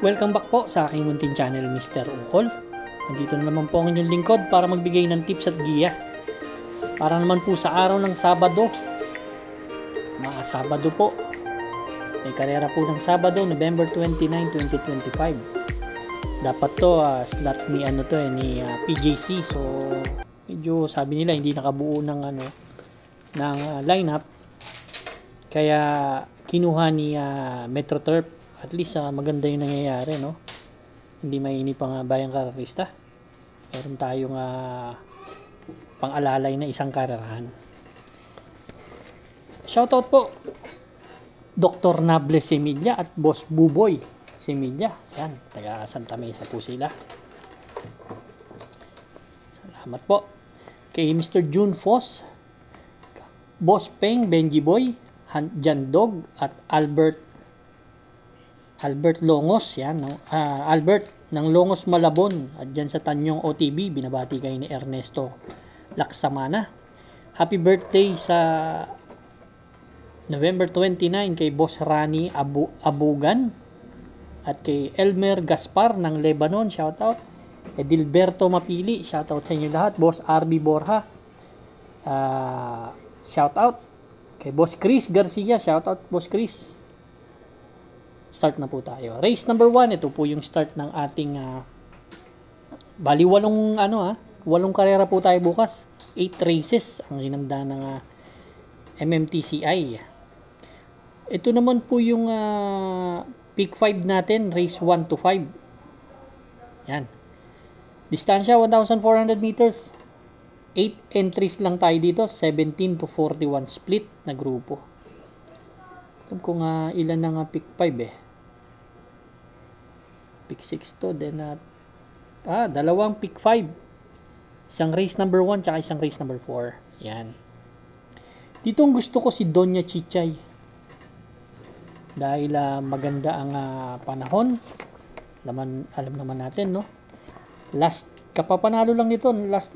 Welcome back po sa aking munting channel, Mr. Ukol. Nandito na naman po ang inyong lingkod para magbigay ng tips at giya. Para naman po sa araw ng Sabado. Mga Sabado po. May karera po ng Sabado, November 29, 2025. Dapat to slot ni PJC. So medyo sabi nila hindi nakabuo ng lineup. Kaya kinuha ni MetroTurf. At least maganda yung nangyayari, no? Hindi mainip ang bayang karerista. Meron tayong pang-alalay na isang karerahan. Shoutout po Dr. Nable Semilla at Boss Buboy Semilla. Yan, taga Santa Mesa po sila. Salamat po kay Mr. June Foss, Boss Peng, Benji Boy, Jan Dog at Albert Longos, yan, no? Albert ng Longos Malabon at dyan sa Tanyong OTB, binabati kayo ni Ernesto Laksamana. Happy birthday sa November 29 kay Boss Rani Abugan at kay Elmer Gaspar ng Lebanon, shoutout. Edilberto Mapili, shoutout sa inyo lahat. Boss RB Borja, shoutout. Kay Boss Chris Garcia, shoutout Boss Chris. Start na po tayo. Race number 1, ito po yung start ng ating bali 8 karera po tayo bukas. 8 races ang hinanda ng MMTCI. Ito naman po yung pick 5 natin, race 1 to 5. Yan. Distansya 1,400 meters. 8 entries lang tayo dito, 17 to 41 split na grupo. Alam ko nga ilan na pick 5 Pick 6 to, then dalawang pick 5. Isang race number 1 tsaka isang race number 4. Yan. Dito ang gusto ko si Doña Chichay. Dahil maganda ang panahon. Alam naman natin, no? Last, kapapanalo lang nito, last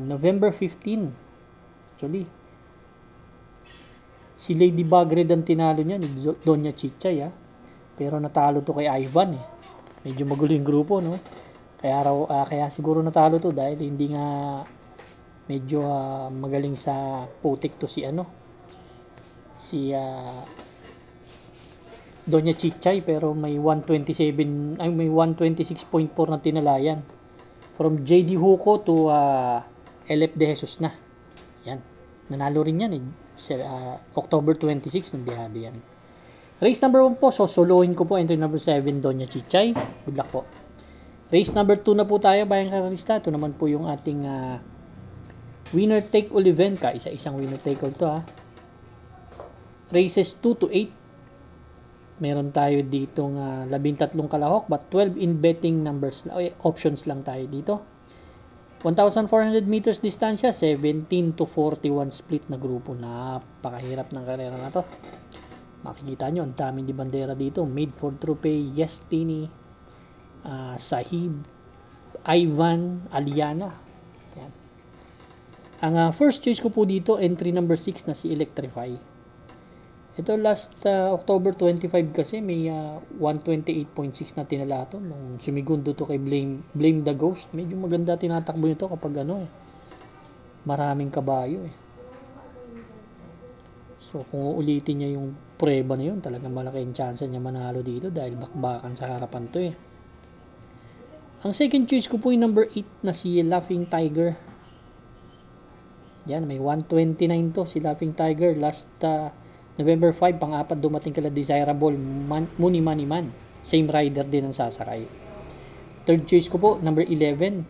November 15. Actually, si Lady Bagred ang tinalo niya ni Doña Chichay, pero natalo to kay Ivan. Medyo magulo yung grupo, no? Kaya siguro natalo to dahil hindi nga medyo magaling sa putik to si Doña Chichay, pero may 126.4 na tinalayan. From JD Huco to LF De Jesus na. Yan. Nanalo rin yan October 26 nung dihado yan. Race number 1 po, so solohin ko po entry number 7, Doña Chichay. Good luck po. Race number 2 na po tayo, bayang karerista. Ito naman po yung ating winner take all event ka. Isa-isang winner take all to Races 2 to 8. Meron tayo ditong 13 kalahok but 12 in betting numbers, options lang tayo dito. 1,400 meters distansya, 17 to 41 split na grupo. Napakahirap ng karera na to. Makikita nyo, ang daming di bandera dito. Made for Trupe, Yestini, Sahib, Ivan, Aliana. Yan. Ang first choice ko po dito, entry number 6 na si Electrify. Ito last October 25 kasi may 128.6 na tinala to. Nung sumigundo to kay Blame the Ghost. Medyo maganda tinatakbo nito kapag maraming kabayo So kung ulitin niya yung prueba na yun, talagang malaki yung chance niya manalo dito dahil bakbakan sa harapan to Ang second choice ko po yung number 8 na si Laughing Tiger. Yan, may 129 to si Laughing Tiger. Last November 5, pang-apat dumating kala Desirable Money Man. Same rider din ang sasakay. Third choice ko po, number 11,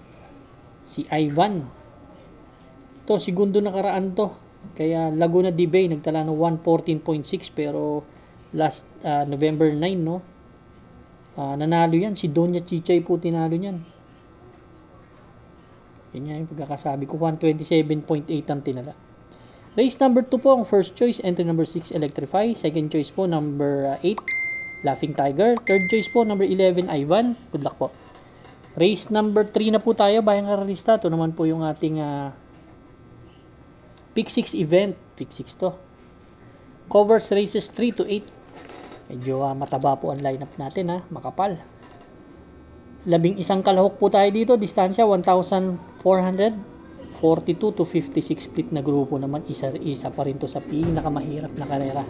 si Ivan. To, segundo nakaraan to. Kaya Laguna de Bay nagtala ng 114.6 pero last November 9 nanalo yan. Si Doña Chichay po tinalo yan. Yan yung pagkakasabi ko, 127.8 ang tinala. Race number 2 po ang first choice, entry number 6 Electrify. Second choice po number 8 Laughing Tiger. Third choice po number 11 Ivan. Good luck po. Race number 3 na po tayo, bayang karerista. Ito naman po yung ating Pick 6 event. Pick 6 to. Covers races 3 to 8. Medyo mataba po ang lineup natin ha, makapal. 11 kalahok po tayo dito, distansya 1,400, 42 to 56 split na grupo naman, isa pa rin to sa pinakamahirap na karera.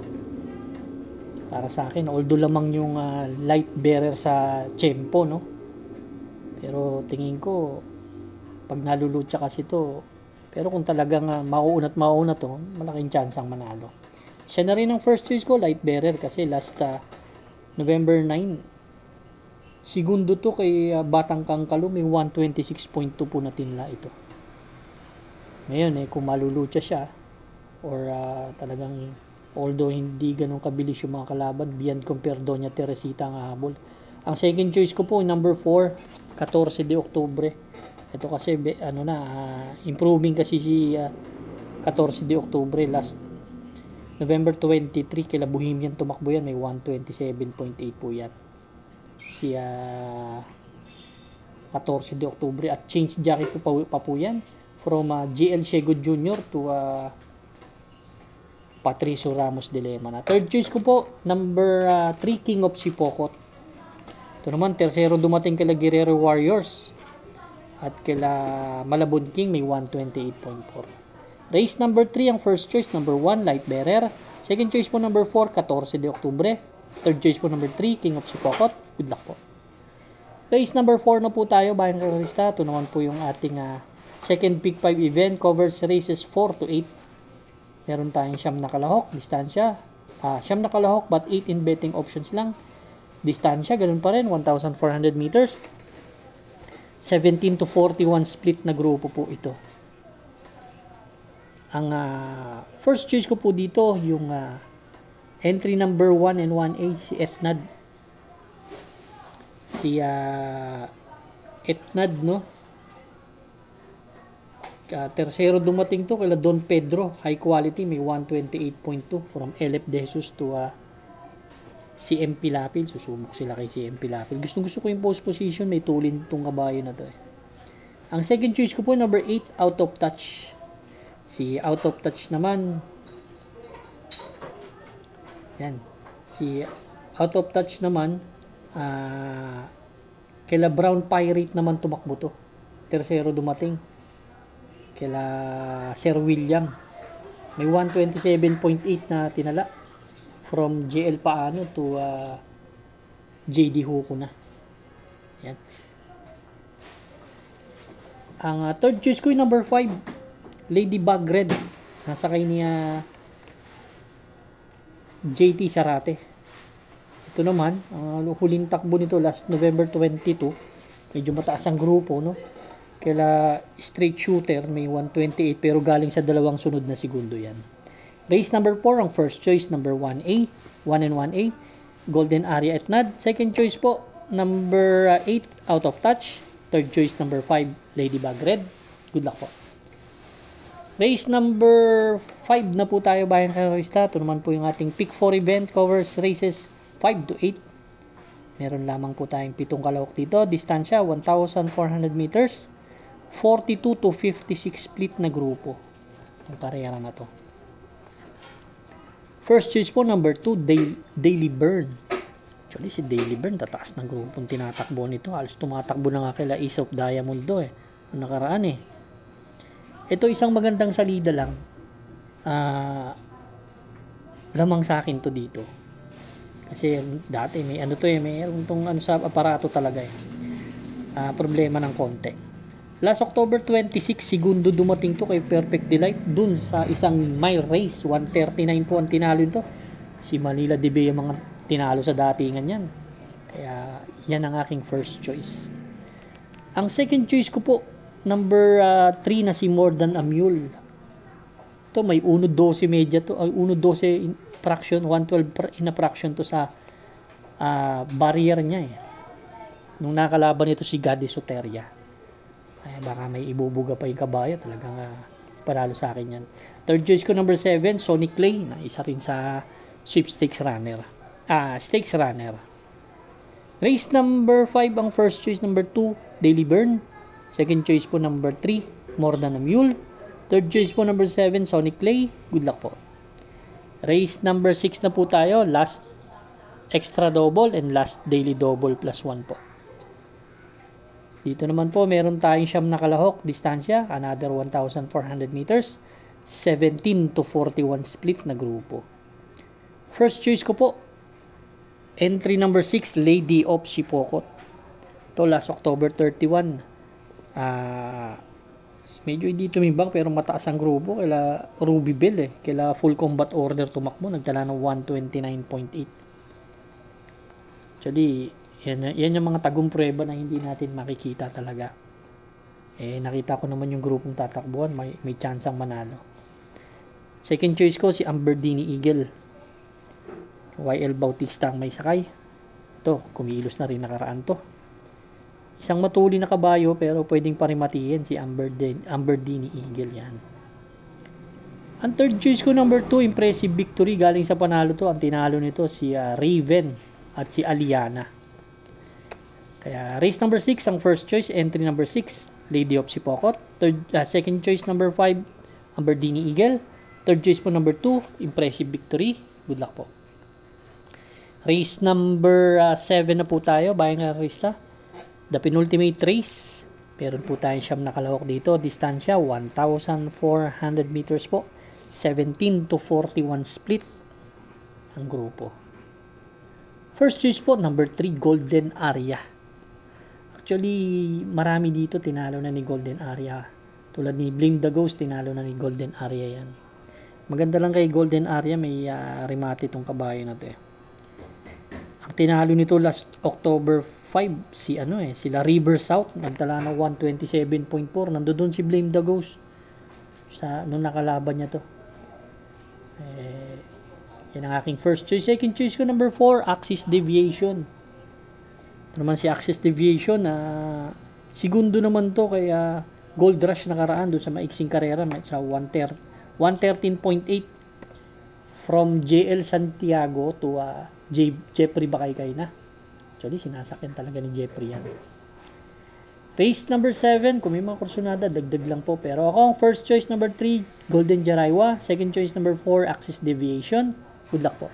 Para sa akin, although lamang yung light bearer sa tempo, no? Pero tingin ko, pag nalulutsa kasi to, pero kung talagang mauna to, malaking chance ang manalo. Siya na rin ang first choice ko, light bearer, kasi last November 9, segundo to kay Batang Kangkalo, may 126.2 po na tinla ito. Ngayon kung malulutsa siya, or talagang, although hindi ganun kabilis yung mga kalaban, beyond compare Doña Teresita ang habol. Ang second choice ko po, number 4, 14 de Oktubre. Ito kasi improving kasi si 14 de Oktubre, last November 23 kila Bohemian tumakbo yan, may 127.8 po yan. Si 14 de Oktubre at change jacket pa po yan from GL Shego Jr. to Patricio Ramos Dilema na. Third choice ko po, number 3, King of Sipokot. Ito naman, tersero dumating kila Guerrero Warriors at kila Malabon King, may 128.4. Race number 3 ang first choice, number 1, Light Bearer. Second choice po number 4, 14 de Oktubre. Third choice po number 3, King of Sipokot. Good luck po. Race number 4 na po tayo, bayan karista. Ito naman po yung ating second Pick 5 event, covers races 4 to 8. Meron tayong siyam na kalahok, distansya. Siyam na kalahok but 8 in betting options lang. Distansya, ganun pa rin, 1,400 meters. 17 to 41 split na grupo po ito. Ang first choice ko po dito, yung entry number 1 and 1A, si Etnad. Si Etnad, no? Tersero dumating to kala Don Pedro, high quality, may 128.2 from Elep De Jesus to CM Pilapil. Susubok sila kay CM Pilapil. Gusto ko yung post position, may tulin tong kabayo na to Ang second choice ko po, number 8, Out of Touch. Si Out of Touch naman, yan, si Out of Touch naman, kila Brown Pirate naman tumakbo to. Tersero dumating kila Sir William, may 127.8 na tinala from JL Paano to JD Huko na. Yan. Ang third choice ko yung number 5, Ladybug Red. Nasakay niya JT Sarate. Ito naman, ang huling takbo nito last November 22. Medyo mataas ang grupo, no? Kaya straight shooter, may 128 pero galing sa dalawang sunod na segundo yan. Race number 4, ang first choice, number 1A, 1 and 1A, Golden Area Etnad. Second choice po, number 8, Out of Touch. Third choice, number 5, Ladybug Red. Good luck po. Race number 5 na po tayo, bayan karista. Ito naman po yung ating Pick 4 event, covers races 5 to 8. Meron lamang po tayong 7 kalahok dito. Distansya, 1,400 meters. 42 to 56 split na grupo. Ang karera na to. First choice po, number 2, Daily Burn. Actually, si Daily Burn, tataas ng grupong tinatakbo nito. Halos tumatakbo na nga kila Ace of Diamond do ang nakaraan Ito isang magandang salida lang. Lamang sa akin to dito. Kasi dati may mayroon tong sa aparato talaga problema ng konti. Last October 26, segundo dumating to kay Perfect Delight dun sa isang mile race. 139 po ang tinalo nito. Si Manila DB yung mga tinalo sa datingan yan. Kaya yan ang aking first choice. Ang second choice ko po, number 3 na si More Than a Mule. Ito may 1.12 media to. 1.12 fraction, 112 in a fraction to sa barrier niya Nung nakalaban ito si Gadi Soteria. Ay, baka may ibubuga pa yung kabayo. Talagang panalo sa akin yan. Third choice ko, number 7, Sonic Clay, na isa rin sa sweepstakes runner. Stakes runner. Race number 5, ang first choice, number 2, Daily Burn. Second choice po, number 3, More Than a Mule. Third choice po, number 7, Sonic Clay. Good luck po. Race number 6 na po tayo. Last extra double, and last daily double plus 1 po. Dito naman po, meron tayong siyam na kalahok, distansya, another 1,400 meters, 17 to 41 split na grupo. First choice ko po, entry number 6, Lady of Sipokot. Ito, last October 31. Medyo hindi tumimbang pero mataas ang grupo. Kaila Ruby Bell Kaila full combat order tumakbo. Nagtala ng 129.8. Actually, yan yung mga tagong prueba na hindi natin makikita talaga. Nakita ko naman yung grupong tatakbuhan, may chance ang manalo. Second choice ko si Amberdini Eagle. YL Bautista ang may sakay. Ito, kumilos na rin nakaraan to. Isang matuli na kabayo pero pwedeng parimatiin si Amberdini Eagle yan. Ang third choice ko, number 2, Impressive Victory. Galing sa panalo to. Ang tinalo nito si Raven at si Aliana. Kaya race number 6 ang first choice, entry number 6, Lady of Sipokot. Second choice number 5, Amberdini Eagle. Third choice po number 2, Impressive Victory. Good luck po. Race number 7 na po tayo, bayang race na. The penultimate race. Meron po tayong siyam na kalahok dito. Distansya 1,400 meters po. 17 to 41 split ang grupo. First choice po, number 3, Golden Aria. Actually, marami dito tinalo na ni Golden Aria. Tulad ni Blame the Ghost, tinalo na ni Golden Aria yan. Maganda lang kay Golden Aria, may remate itong kabayo na to Ang tinalo nito last October 5, sila River South, nagtala ng 127.4. Nandoon si Blame the Ghost nung nakalaban niya to. Yan ang aking first choice. Second choice ko, number 4, Axis Deviation. Ito naman si Axis Deviation, segundo naman to kaya Gold Rush nakaraan doon sa maiksing karera sa 113.8 from JL Santiago to Jeffrey Bakaykay na. Actually, sinasakyan talaga ni Jeffrey yan. Race number 7, kung may mga kursunada, dagdag lang po. Pero ako ang first choice number 3, Golden Jaraywa. Second choice number 4, Axis Deviation. Good luck po.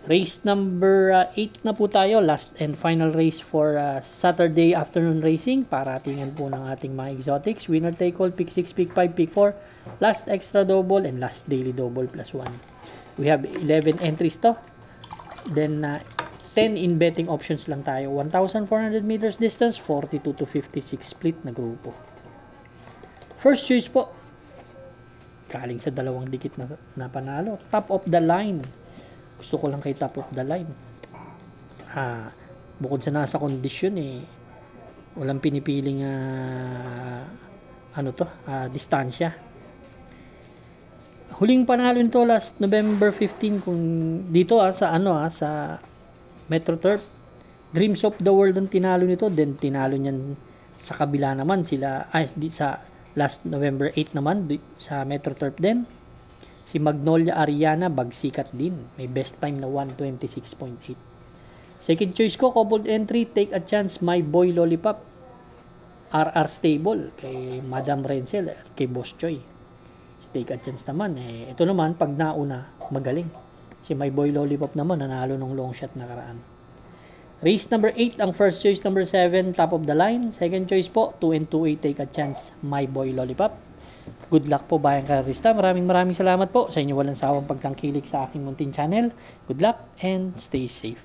Race number 8 na po tayo. Last and final race for Saturday afternoon racing. Paratingan po ng ating mga exotics. Winner take all, pick 6, pick 5, pick 4. Last extra double and last daily double plus 1. We have 11 entries to. Then 10 in betting options lang tayo. 1,400 meters distance, 42 to 56 split na grupo. First choice po. Galing sa dalawang dikit na panalo. Top of the line. Gusto ko lang kay top of the line. Bukod sa nasa kondisyon walang pinipiling distansya. Huling panalo nito last November 15 kung dito sa Metro Turf. Dreams of the World ang tinalo nito, then tinalo niyan sa kabila naman sila sa last November 8 naman sa Metro Turf din. Si Magnolia Ariana, bagsikat din. May best time na 126.8. Second choice ko, coupled entry, Take a Chance, My Boy Lollipop. RR Stable, kay Madam Renzel at kay Boss Choi. Si Take a Chance naman, ito naman, pag nauna, magaling. Si My Boy Lollipop naman, nanalo ng long shot nakaraan. Race number 8, ang first choice number 7, top of the line. Second choice po, 2 and 2-8, Take a Chance, My Boy Lollipop. Good luck po bayang karista. Maraming salamat po sa inyo walang sawang pagtangkilik sa aking munting channel. Good luck and stay safe.